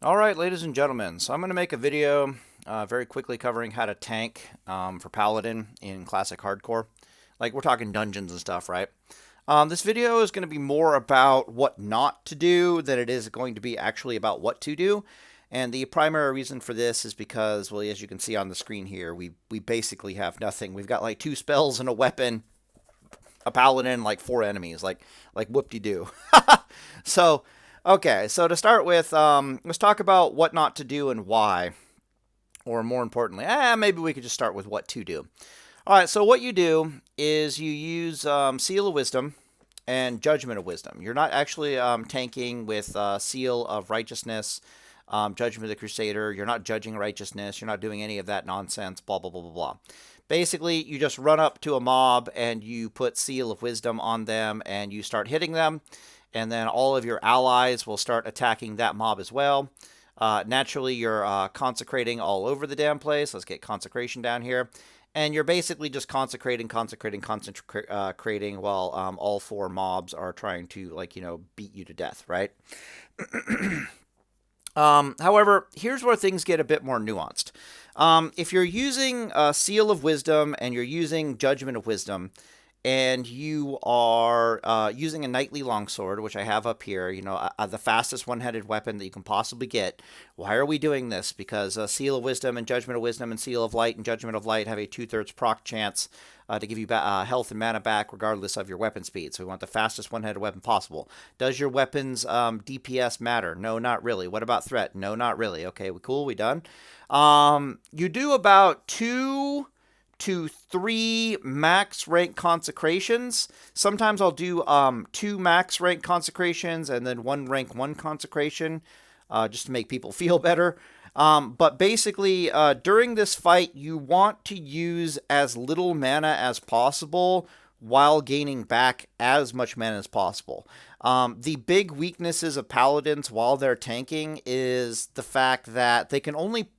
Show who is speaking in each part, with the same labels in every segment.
Speaker 1: Alright, ladies and gentlemen, so I'm going to make a video very quickly covering how to tank for Paladin in Classic Hardcore. Like, we're talking dungeons and stuff, right? This video is going to be more about what not to do than it is going to be actually about what to do. And the primary reason for this is because, well, as you can see on the screen here, we basically have nothing. We've got like 2 spells and a weapon, a paladin, like 4 enemies, like whoop-de-doo. So, okay, so to start with, let's talk about what not to do and why. Or more importantly, maybe we could just start with what to do. All right, so what you do is you use Seal of Wisdom and Judgment of Wisdom. You're not actually tanking with Seal of Righteousness, Judgment of the Crusader. You're not judging righteousness. You're not doing any of that nonsense, blah, blah, blah, blah, blah. Basically, you just run up to a mob and you put Seal of Wisdom on them and you start hitting them. And then all of your allies will start attacking that mob as well. Naturally, you're consecrating all over the damn place. Let's get consecration down here. And you're basically just consecrating while all 4 mobs are trying to, like, beat you to death, right? However, here's where things get a bit more nuanced. If you're using Seal of Wisdom and you're using Judgment of Wisdom, and you are using a knightly longsword, which I have up here, the fastest one-handed weapon that you can possibly get. Why are we doing this? Because Seal of Wisdom and Judgment of Wisdom and Seal of Light and Judgment of Light have a 2/3 proc chance to give you health and mana back regardless of your weapon speed. So we want the fastest one-handed weapon possible. Does your weapon's DPS matter? No, not really. What about threat? No, not really. Okay, cool, we done. You do about 2 to 3 max rank consecrations. Sometimes I'll do 2 max rank consecrations and then 1 rank 1 consecration just to make people feel better. But basically, during this fight, you want to use as little mana as possible while gaining back as much mana as possible. The big weaknesses of paladins while they're tanking is the fact that they can only...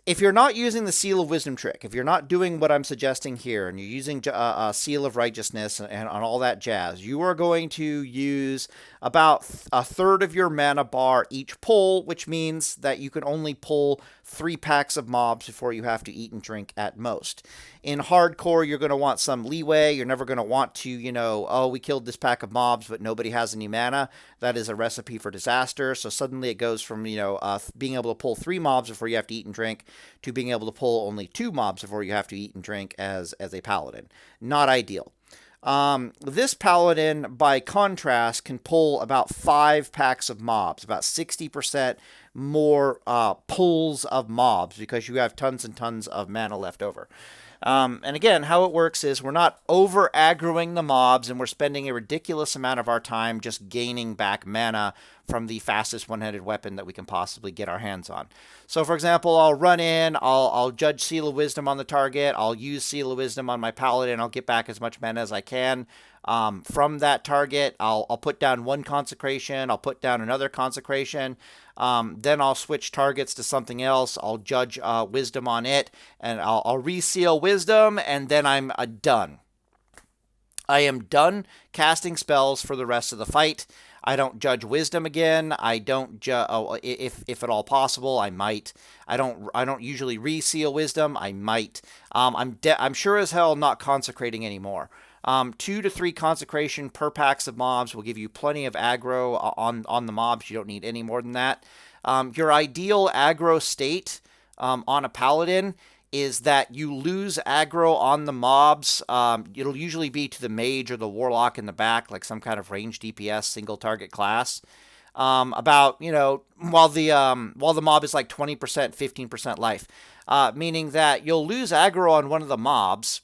Speaker 1: If you're not using the Seal of Wisdom trick, if you're not doing what I'm suggesting here, and you're using Seal of Righteousness and all that jazz, you are going to use about 1/3 of your mana bar each pull, which means that you can only pull 3 packs of mobs before you have to eat and drink at most. In hardcore, you're going to want some leeway. You're never going to want to, oh, we killed this pack of mobs, but nobody has any mana. That is a recipe for disaster. So suddenly it goes from, being able to pull 3 mobs before you have to eat and drink to being able to pull only 2 mobs before you have to eat and drink as a paladin. Not ideal. This paladin, by contrast, can pull about 5 packs of mobs, about 60% more pulls of mobs because you have tons and tons of mana left over. And again, how it works is we're not over aggroing the mobs and we're spending a ridiculous amount of our time just gaining back mana from the fastest one-handed weapon that we can possibly get our hands on. So for example, I'll run in, I'll judge Seal of Wisdom on the target, I'll use Seal of Wisdom on my paladin, I'll get back as much mana as I can. From that target, I'll put down 1 consecration, I'll put down another consecration, then I'll switch targets to something else, I'll judge Wisdom on it, and I'll reseal Wisdom, and then I'm done. I am done casting spells for the rest of the fight. I don't judge Wisdom again. I don't if at all possible, I might. I don't usually reseal Wisdom. I might. I'm sure as hell not consecrating anymore. 2 to 3 consecration per packs of mobs will give you plenty of aggro on the mobs. You don't need any more than that. Your ideal aggro state on a paladin is that you lose aggro on the mobs. It'll usually be to the mage or the warlock in the back, like some kind of range DPS single target class. While the mob is like 20%, 15% life, meaning that you'll lose aggro on one of the mobs,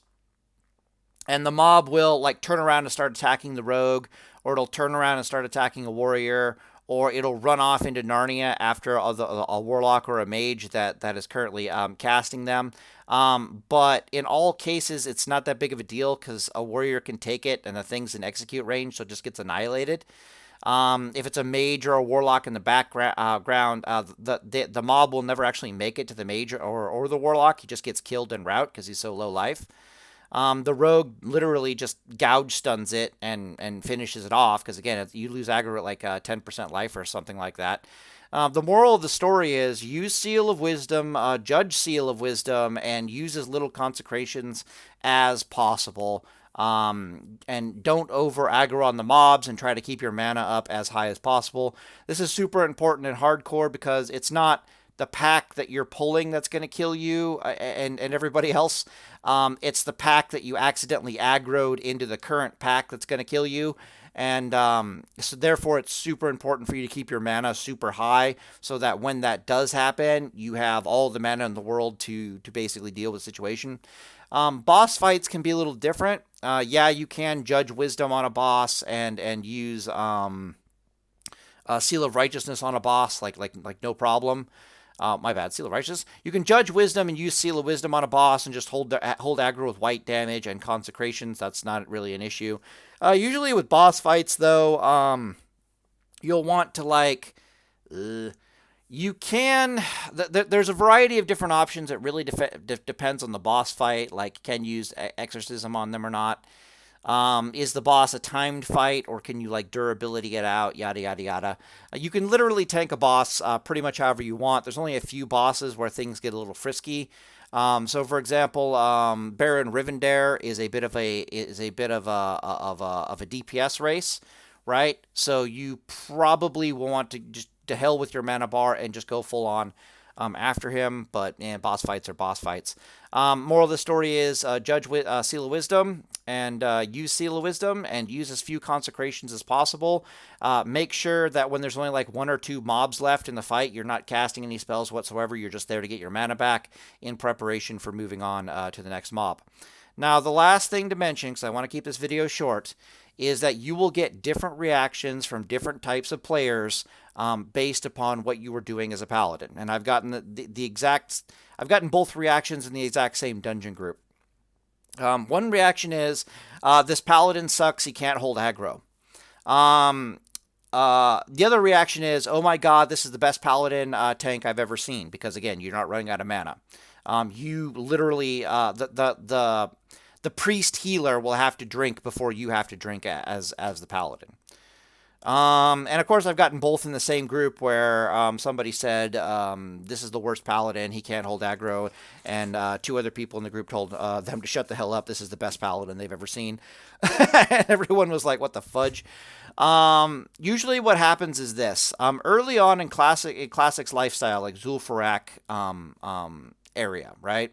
Speaker 1: and the mob will like turn around and start attacking the rogue, or it'll turn around and start attacking a warrior, or it'll run off into Narnia after a warlock or a mage that is currently casting them. But in all cases, it's not that big of a deal because a warrior can take it and the thing's in execute range, so it just gets annihilated. If it's a mage or a warlock in the background, the mob will never actually make it to the mage or the warlock. He just gets killed en route because he's so low life. The rogue literally just gouge stuns it and finishes it off because again you lose aggro at like 10% life or something like that. The moral of the story is use Seal of Wisdom, judge Seal of Wisdom, and use as little consecrations as possible. And don't over aggro on the mobs and try to keep your mana up as high as possible. This is super important in hardcore because it's not the pack that you're pulling that's going to kill you and everybody else. It's the pack that you accidentally aggroed into the current pack that's going to kill you. And so therefore, it's super important for you to keep your mana super high so that when that does happen, you have all the mana in the world to basically deal with the situation. Boss fights can be a little different. Yeah, you can judge wisdom on a boss and use Seal of Righteousness on a boss, like no problem. My bad, Seal of Righteousness. You can judge Wisdom and use Seal of Wisdom on a boss and just hold aggro with white damage and Consecrations. That's not really an issue. Usually with boss fights, though, you'll want to like... you can... there's a variety of different options. It really depends on the boss fight. Like, can you use Exorcism on them or not? Is the boss a timed fight, or can you like durability get out? Yada yada yada. You can literally tank a boss pretty much however you want. There's only a few bosses where things get a little frisky. So for example, Baron Rivendare is a bit of a DPS race, right? So you probably will want to just to hell with your mana bar and just go full on after him, but boss fights are boss fights. Moral of the story is judge Seal of Wisdom and use Seal of Wisdom and use as few consecrations as possible. Make sure that when there's only like 1 or 2 mobs left in the fight, you're not casting any spells whatsoever. You're just there to get your mana back in preparation for moving on to the next mob. Now, the last thing to mention, because I want to keep this video short, is that you will get different reactions from different types of players based upon what you were doing as a paladin. And I've gotten I've gotten both reactions in the exact same dungeon group. One reaction is, this paladin sucks, he can't hold aggro. The other reaction is, oh my god, this is the best paladin tank I've ever seen, because again, you're not running out of mana. You literally, the priest healer will have to drink before you have to drink as the paladin. And of course, I've gotten both in the same group where somebody said, this is the worst paladin, he can't hold aggro, and 2 other people in the group told them to shut the hell up, this is the best paladin they've ever seen. And everyone was like, what the fudge? Usually what happens is this. Early on in Classic's lifestyle, like Zul'Farrak area, right?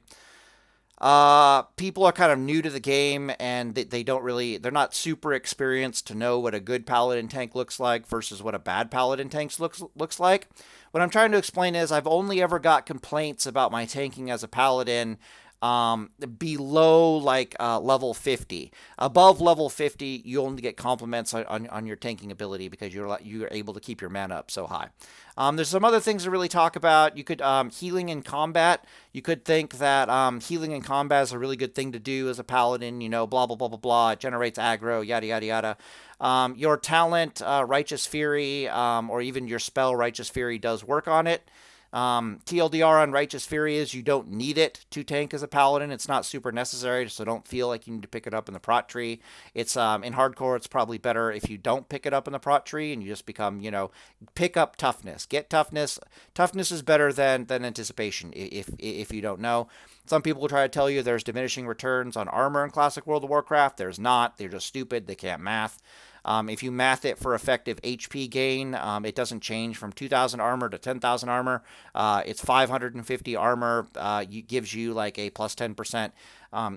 Speaker 1: People are kind of new to the game and they're not super experienced to know what a good paladin tank looks like versus what a bad paladin tank looks like. What I'm trying to explain is I've only ever got complaints about my tanking as a paladin below like level 50. Above level 50, you only get compliments on your tanking ability because you're able to keep your mana up so high. There's some other things to really talk about. You could healing in combat. You could think that healing in combat is a really good thing to do as a paladin. You know, blah blah blah blah blah. It generates aggro, yada yada yada. Your talent, Righteous Fury, or even your spell, Righteous Fury, does work on it. TLDR on Righteous Fury is you don't need it to tank as a paladin. It's not super necessary, so don't feel like you need to pick it up in the prot tree. It's in hardcore, it's probably better if you don't pick it up in the prot tree and you just become, pick up toughness. Get toughness. Toughness is better than anticipation if you don't know. Some people will try to tell you there's diminishing returns on armor in Classic World of Warcraft. There's not. They're just stupid. They can't math. If you math it for effective HP gain, it doesn't change from 2,000 armor to 10,000 armor. It's 550 armor. Gives you like a plus 10%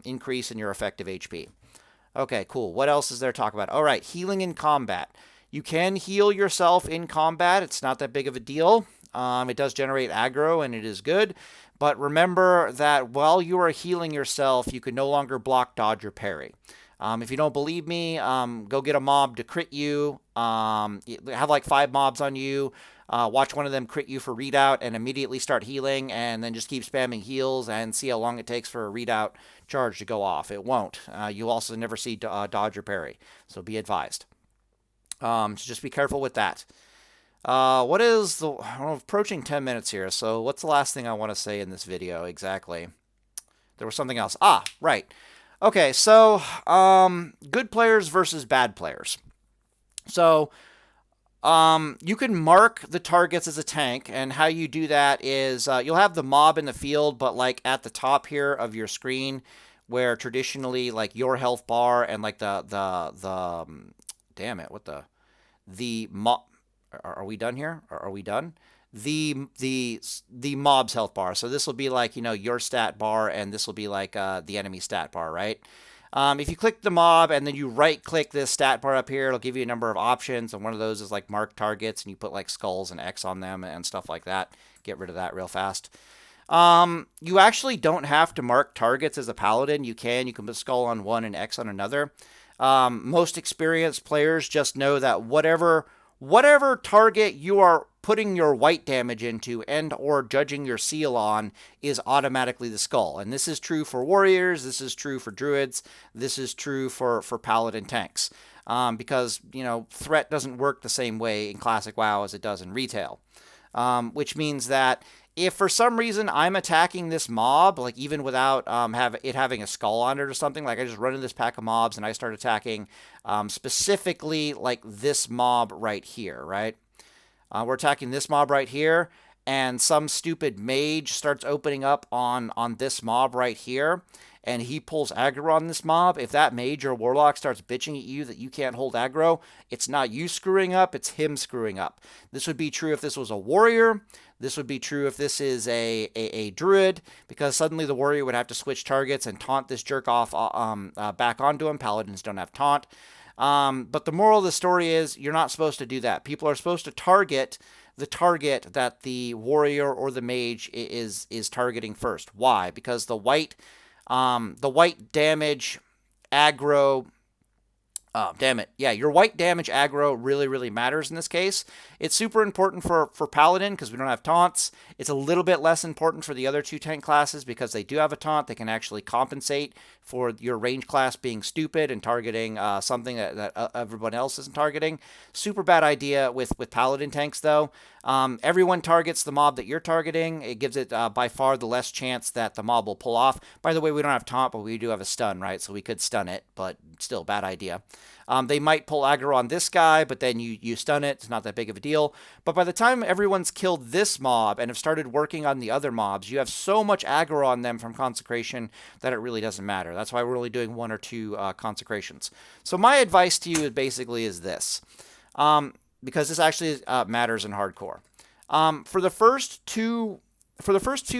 Speaker 1: increase in your effective HP. Okay, cool. What else is there to talk about? All right, healing in combat. You can heal yourself in combat. It's not that big of a deal. It does generate aggro, and it is good. But remember that while you are healing yourself, you can no longer block, dodge, or parry. If you don't believe me, go get a mob to crit you. Have like 5 mobs on you. Watch one of them crit you for readout and immediately start healing, and then just keep spamming heals and see how long it takes for a readout charge to go off. It won't. You'll also never see dodge or parry, so be advised. So just be careful with that. I'm approaching 10 minutes here, so what's the last thing I want to say in this video exactly? There was something else. Right. Okay, so good players versus bad players. So you can mark the targets as a tank, and how you do that is you'll have the mob in the field, but like at the top here of your screen, where traditionally like your health bar and like the damn it, what the mob, are we done here? Are we done? The mob's health bar. So this will be like your stat bar, and this will be like the enemy stat bar, right? If you click the mob and then you right click this stat bar up here, it'll give you a number of options, and one of those is like mark targets, and you put like skulls and X on them and stuff like that. Get rid of that real fast. You actually don't have to mark targets as a paladin. You can put skull on one and X on another. Most experienced players just know that whatever target you are putting your white damage into and or judging your seal on is automatically the skull. And this is true for warriors, this is true for druids, this is true for paladin tanks. Because, threat doesn't work the same way in classic WoW as it does in retail. Which means that if for some reason I'm attacking this mob, like even without having a skull on it or something, like I just run into this pack of mobs and I start attacking specifically like this mob right here, right? We're attacking this mob right here, and some stupid mage starts opening up on this mob right here, and he pulls aggro on this mob. If that mage or warlock starts bitching at you that you can't hold aggro, it's not you screwing up, it's him screwing up. This would be true if this was a warrior. This would be true if this is a druid, because suddenly the warrior would have to switch targets and taunt this jerk off back onto him. Paladins don't have taunt. But the moral of the story is you're not supposed to do that. People are supposed to target the target that the warrior or the mage is targeting first. Why? Because the white damage aggro. Oh, damn it. Yeah, your white damage aggro really, really matters in this case. It's super important for Paladin because we don't have taunts. It's a little bit less important for the other two tank classes because they do have a taunt. They can actually compensate for your range class being stupid and targeting something that everyone else isn't targeting. Super bad idea with Paladin tanks, though. Everyone targets the mob that you're targeting. It gives it by far the less chance that the mob will pull off. By the way, we don't have taunt, but we do have a stun, right? So we could stun it, but still bad idea. They might pull aggro on this guy, but then you stun it. It's not that big of a deal. But by the time everyone's killed this mob and have started working on the other mobs, you have so much aggro on them from Consecration that it really doesn't matter. That's why we're only doing one or two Consecrations. So my advice to you basically is this, because this actually matters in hardcore. For the first two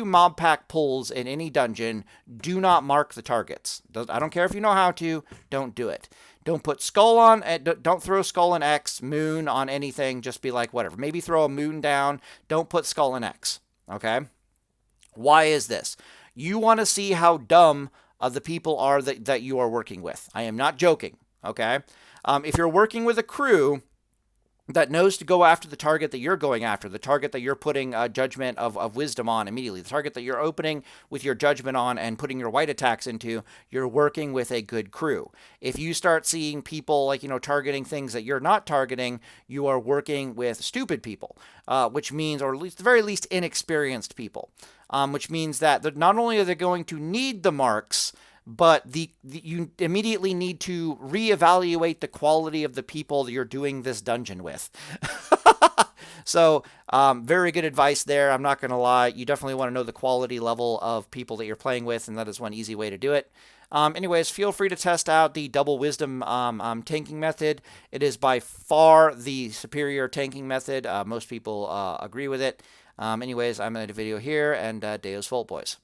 Speaker 1: mob pack pulls in any dungeon, do not mark the targets. I don't care if you know how to, don't do it. Don't put skull on, don't throw skull and X, moon on anything, just be like, whatever. Maybe throw a moon down, don't put skull and X, okay? Why is this? You want to see how dumb the people are that you are working with. I am not joking, okay? If you're working with a crew that knows to go after the target that you're going after, the target that you're putting a judgment of wisdom on immediately, the target that you're opening with your judgment on and putting your white attacks into, you're working with a good crew. If you start seeing people like, targeting things that you're not targeting, you are working with stupid people, which means, or at least the very least inexperienced people, which means that not only are they going to need the marks, but you immediately need to reevaluate the quality of the people that you're doing this dungeon with. So, very good advice there. I'm not going to lie. You definitely want to know the quality level of people that you're playing with, and that is one easy way to do it. Anyways, feel free to test out the double wisdom tanking method. It is by far the superior tanking method. Most people agree with it. Anyways, I'm going to end the video here, and Deus Volt, boys.